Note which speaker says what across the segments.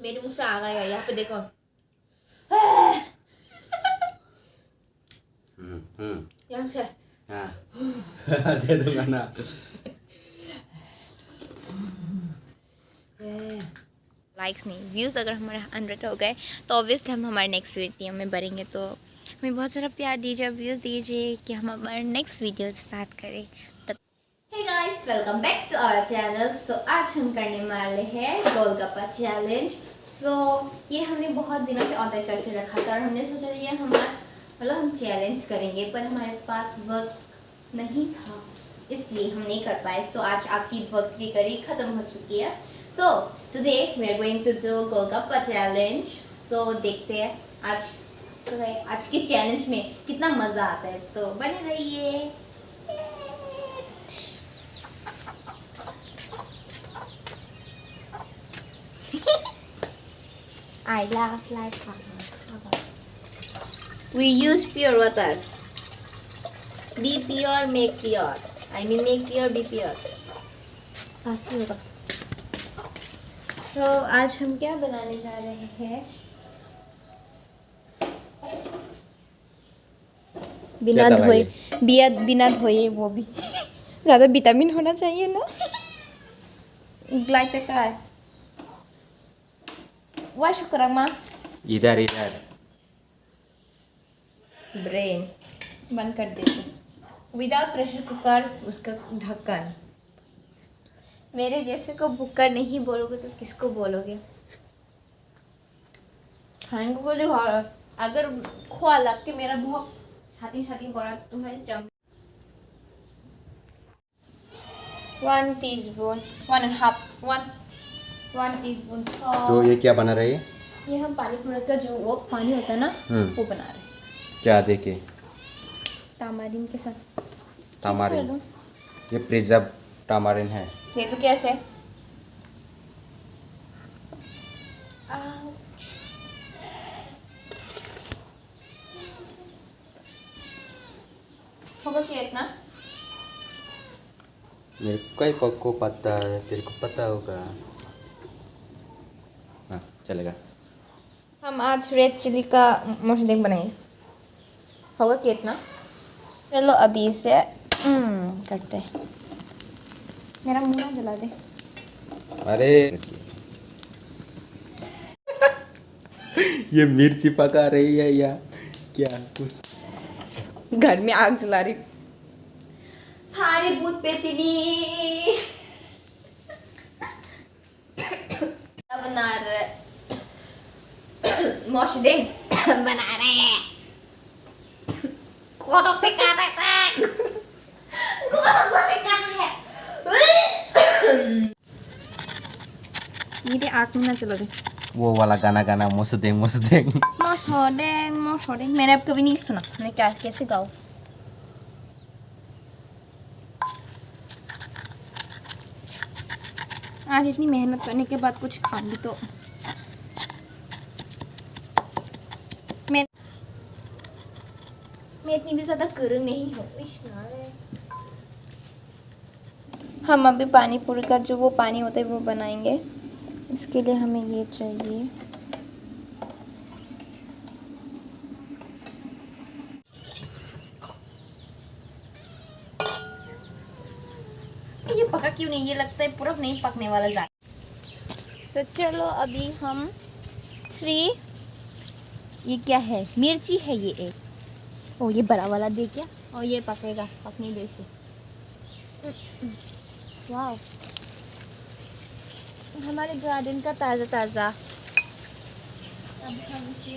Speaker 1: मेरे मुंह से आ गया, यहाँ पे देखो। यहाँ से
Speaker 2: हाँ दे दूंगा ना।
Speaker 1: लाइक्स नहीं, व्यूज़ अगर हमारे 100 हो गए तो ऑब्वियसली हम हमारे नेक्स्ट वीडियो में बढ़ेंगे। तो हमें बहुत सारा प्यार दीजिए, व्यूज़ दीजिए कि हम हमारा नेक्स्ट वीडियो स्टार्ट करें। तब hey guys, welcome back to our channel. So आज हम करने वाले हैं गोलगप्पा चैलेंज। सो ये हमने बहुत दिनों से ऑर्डर करके रखा था और हमने सोचा ये हम आज हम चैलेंज करेंगे, पर हमारे पास वक्त नहीं था इसलिए हम नहीं कर पाए। सो आज आपकी वक्त की कड़ी ख़त्म हो चुकी है। So today we are going to do golgappa challenge. So देखते हैं आज के चैलेंज में कितना मज़ा आता है, तो बने रहिए। I laugh like Papa. We use pure water. Be pure, make pure. I mean make pure, be pure. काफी होगा। So आज हम क्या बनाने जा रहे हैं? बिना धोए वो भी ज़्यादा विटामिन होना चाहिए ना। ग्लाइक का है वह शुक्र माँ
Speaker 2: इधर
Speaker 1: ब्रेन बंद कर देते। विदाउट प्रेशर कुकर उसका ढक्कन। मेरे जैसे को बुकर नहीं बोलोगे तो किसको बोलोगे? खाने को जो अगर खोआ लग के मेरा बहुत छाती बोला तो तुम्हारे चम 1 टीस्पून 1 टीस्पून।
Speaker 2: तो ये क्या बना रही है?
Speaker 1: ये हम पानी पूरी का जो वो पानी होता है ना वो बना रहे हैं।
Speaker 2: क्या देखे?
Speaker 1: टमारिन के साथ।
Speaker 2: टमारिन, ये प्रिजर्व टमारिन है।
Speaker 1: ये तो कैसे? होगा क्या इतना?
Speaker 2: मेरे को पता है, तेरे को पता होगा। हाँ चलेगा।
Speaker 1: हम आज रेड चिली का मशरूम बनाएंगे। होगा क्या इतना? चलो अभी इसे करते हैं। मेरा मुंह ना जला दे।
Speaker 2: अरे ये मिर्ची पका रही है या क्या? कुछ
Speaker 1: घर में आग जला रही। सारे भूत पेतिनी बना रहे मशरूम बना रहे हैं। कोदो पे का रहता है। कोदो से का है। ये आग में ना चलो दे।
Speaker 2: वो वाला गाना मुसदेंग
Speaker 1: मैंने अब कभी नहीं सुना। मैं कैसे गाऊं? आज इतनी मेहनत करने के बाद कुछ खाऊंगी तो मैं इतनी भी ज़्यादा करूँ नहीं हूँ। हम अभी पानी पूरी का जो वो पानी होता है वो बनाएंगे। इसके लिए हमें ये चाहिए। ये पका क्यों नहीं? ये लगता है पूरा नहीं पकने वाला ज़्यादा। सो चलो अभी हम 3 ये क्या है? मिर्ची है ये एक। ओ ये बड़ा वाला दे क्या? और ये पकेगा, पकने दे से। वाह, हमारे गार्डन का ताज़ा। अब हम इसे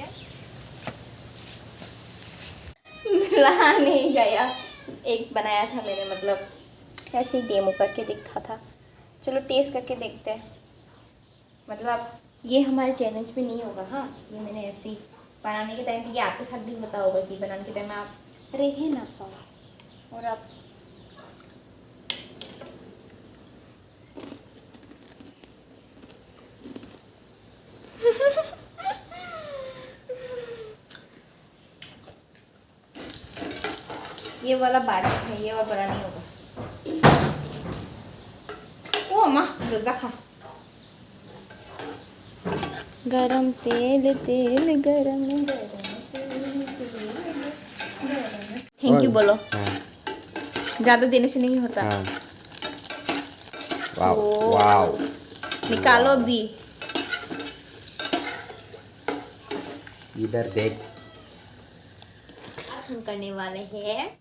Speaker 1: रहा नहीं गया। एक बनाया था मैंने, मतलब ऐसे ही डेमो करके देखा था। चलो टेस्ट करके देखते हैं। मतलब ये हमारे चैलेंज में नहीं होगा। हाँ ये मैंने ऐसे ही बनाने के टाइम पे ये आपके साथ भी पता होगा कि बनाने के टाइम में आप रह ना पाओ और आप ये वाला बारीक है, ये और बड़ा नहीं होगा। ओ अम्मा रोजा खा। गरम तेल तेल गरम थैंक यू बोलो।
Speaker 2: हाँ
Speaker 1: ज़्यादा देने से नहीं होता।
Speaker 2: हाँ। वाओ
Speaker 1: ओ,
Speaker 2: वाओ।
Speaker 1: निकालो
Speaker 2: वाओ।
Speaker 1: भी।
Speaker 2: इधर देख।
Speaker 1: आज हम करने वाले हैं,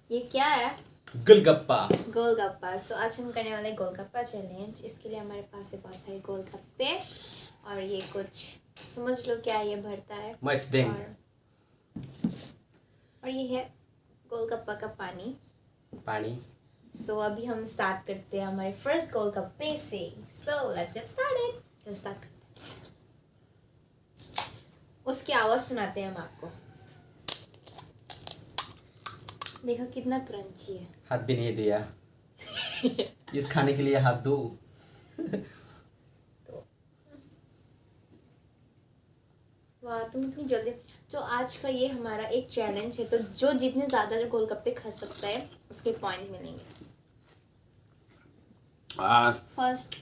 Speaker 1: ये क्या है?
Speaker 2: गोलगप्पा।
Speaker 1: गोलगप्पा। सो आज हम करने वाले गोलगप्पा चैलेंज। इसके लिए हमारे पास है बहुत सारे गोलगप्पे और ये कुछ समझ लो क्या ये भरता है। और ये है गोलगप्पा का पानी।
Speaker 2: पानी।
Speaker 1: सो अभी हम स्टार्ट करते हैं हमारे फर्स्ट गोलगप्पे से। So let's get started. चलो स्टार्ट करते हैं। उसकी आवाज़ सुनाते हैं हम आपको। देखो कितना क्रंची है।
Speaker 2: हाथ भी नहीं दिया। इस खाने के लिए हाथ दो।
Speaker 1: तो वाह तुम इतनी जल्दी। तो आज का ये हमारा एक चैलेंज है, तो जो जितने ज़्यादा गोलगप्पे खा सकता है उसके पॉइंट मिलेंगे। फर्स्ट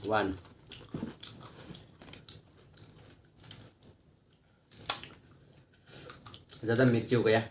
Speaker 2: 1। ज़्यादा मिर्ची हो गया।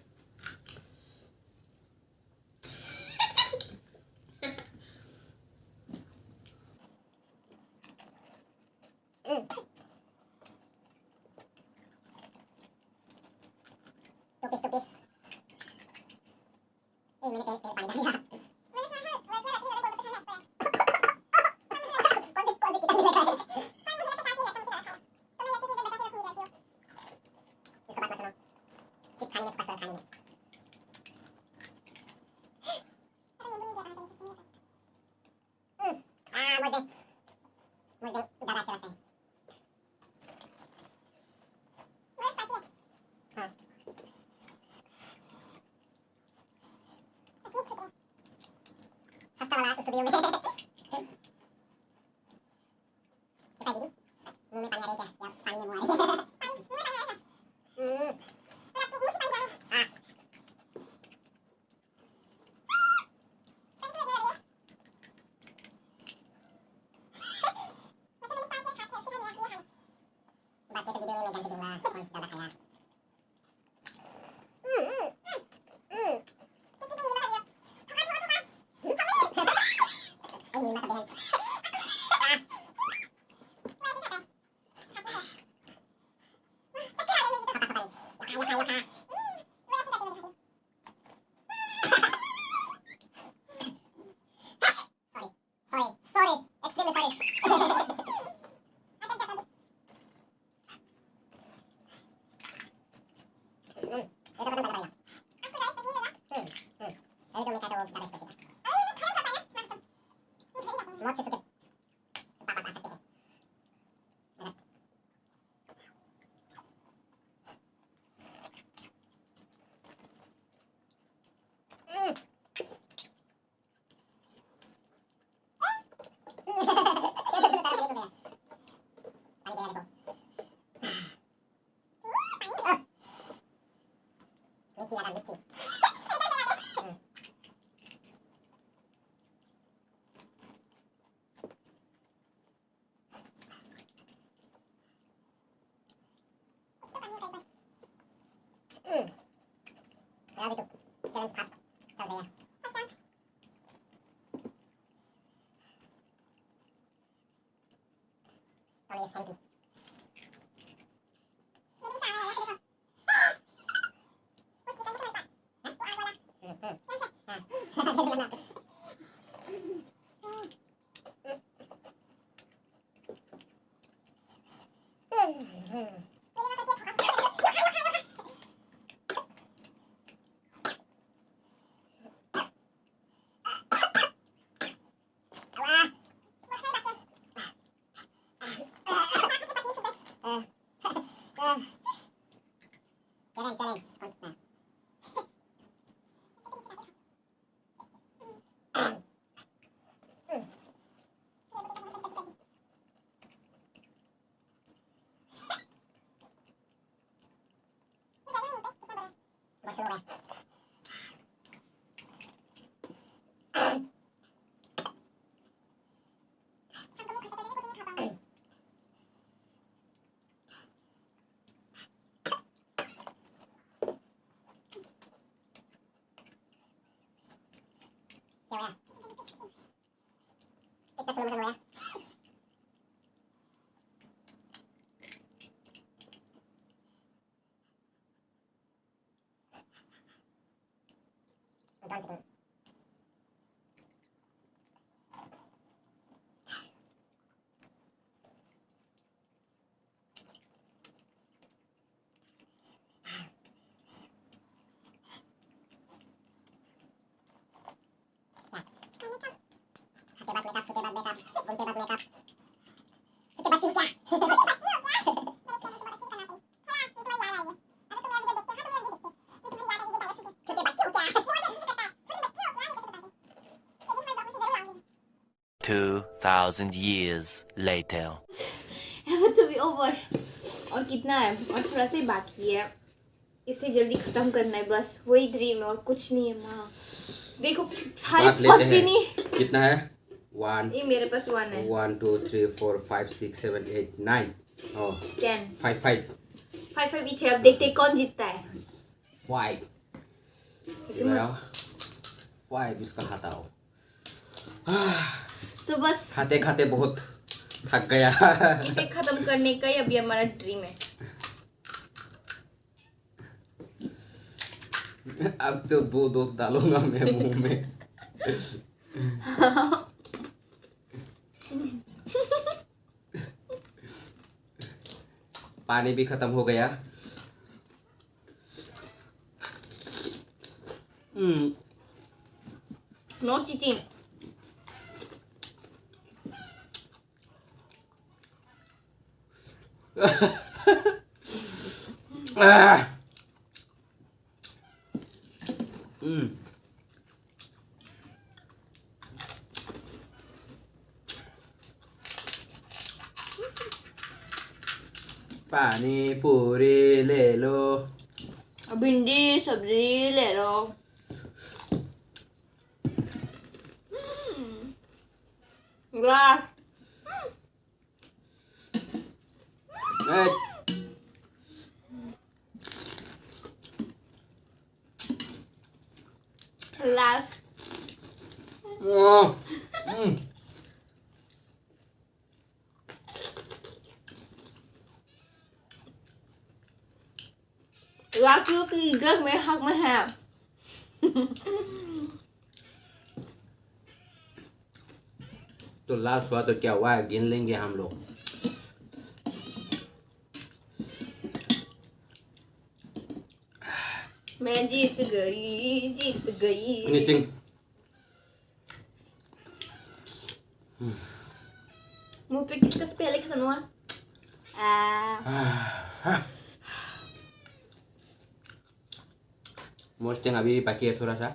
Speaker 3: 2,000 years later.
Speaker 1: Have to be over. और कितना है? और थोड़ा सा ही बाकी है. इसे जल्दी खत्म करना है बस. वही ड्रीम है और कुछ नहीं है माँ. देखो सारे पसीने.
Speaker 2: कितना है? 1.
Speaker 1: ये मेरे पास 1 है.
Speaker 2: 1 2 3 4 5 6 7 8 9. Oh.
Speaker 1: 10.
Speaker 2: 5 5.
Speaker 1: 5 पीछे. अब देखते हैं कौन जीतता है.
Speaker 2: 5.
Speaker 1: इसे मत.
Speaker 2: 5 इसका हटाओ.
Speaker 1: तो बस
Speaker 2: खाते खाते बहुत थक गया.
Speaker 1: इसे खत्म करने का ही अभी हमारा ड्रीम है.
Speaker 2: अब तो दो डालूंगा मैं मुंह में. पानी भी खत्म हो गया.
Speaker 1: No cheating.
Speaker 2: पानी पूरी ले लो.
Speaker 1: भिंडी सब्जी ले लो. ग्लास. ग्लास. राखियों की इज्जत मेरे हक में है.
Speaker 2: तो लास्ट हुआ तो क्या हुआ? गिन लेंगे हम लोग.
Speaker 1: मैं जीत गई.
Speaker 2: फिनिशिंग.
Speaker 1: मुंह पे किसका पहले खत्म हुआ?
Speaker 2: मोस्टिंग अभी बाकी है. थोड़ा सा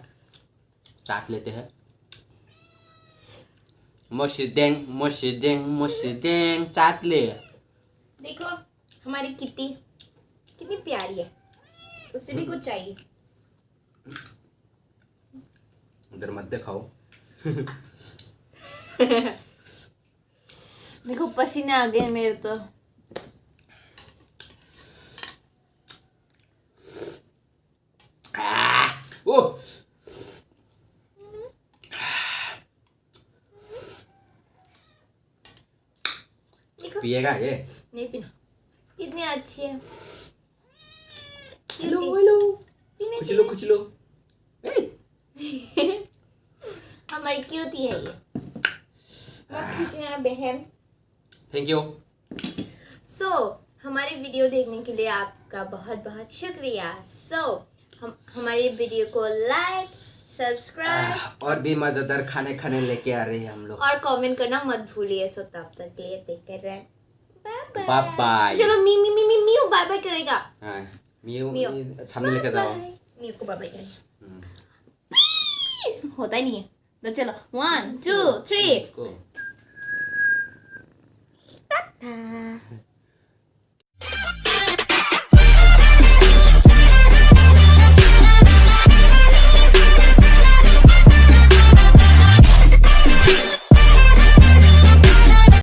Speaker 2: चाट लेते हैं. मोशिदेंग चाट ले.
Speaker 1: देखो हमारी कितनी कितनी प्यारी है. उससे भी कुछ चाहिए.
Speaker 2: उधर मत दिखाओ.
Speaker 1: देखो पसीने आ गए मेरे तो.
Speaker 2: ओह पिएगा ये?
Speaker 1: नहीं पीना. कितनी अच्छी है.
Speaker 2: हेलो कुछ लो.
Speaker 1: हमारी क्यूटी है ये. मत खींचना बहन.
Speaker 2: Thank you.
Speaker 1: सो हमारी वीडियो देखने के लिए आपका बहुत बहुत शुक्रिया. हम हमारी वीडियो को लाइक सब्सक्राइब
Speaker 2: और भी मजेदार खाने लेके आ रहे हैं हम लोग.
Speaker 1: और कमेंट करना मत भूलिए. सो तब तक के लिए देखते रहे. Bye
Speaker 2: bye bye.
Speaker 1: चलो मी बाय बाय करेगा.
Speaker 2: मियो सामने लेके जाओ.
Speaker 1: मियो को बाय बाय करें. होता ही नहीं है. तो चलो 1 2 3.
Speaker 2: Go.
Speaker 1: टाटा.